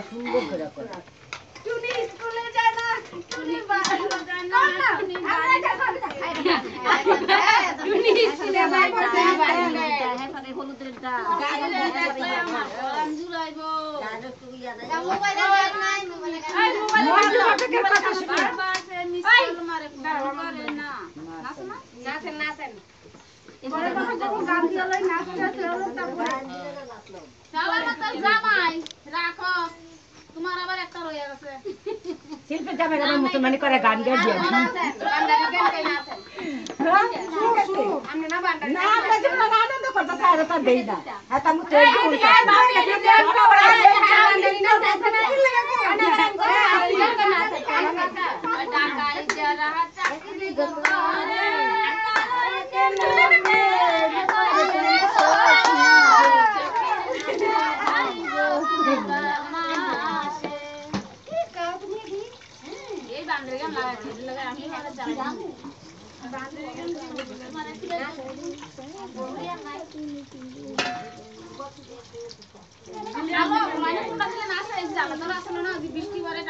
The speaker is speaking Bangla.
সুন্দর করে করে টুনি স্কুলে যায় না টুনি বাড়ি যায় না টুনি স্কুলে যায় না হ্যাঁ পরে হলুদেরটা গাজরের আঞ্জুর আইবো গাজর টু ইয়াদ আইবো মোবাইলে দেখ নাই মোবাইলে কথা শুনি বাসে মিস কল মারে করে না নাচেন নাচেন এবারে যখন গান দিয়ে লই নাচতে হলো তারপরে সবাই মত জামাই রাখো তোমার আবার একটা রয়ে গেছে শিল্পী যাবে গান মুসলমানি করে গান গাই দিয়ে বান্দারি গান গাই নাচেন আমরা না বান্দারি না আমরা যেন আনন্দ করতে চাই তা দেই না হ্যাঁ তা মুতে বান্দারি না দেখতে না ঢাকায় যারা চাকরি করে এই বান্দারি গান লাগাচ্ছি লাগা আমি ভালো চালাই বান্দারি গান মারা ছিল না মানে কোনটা ছিল না আসে জানা তো আসলে না বৃষ্টি পরে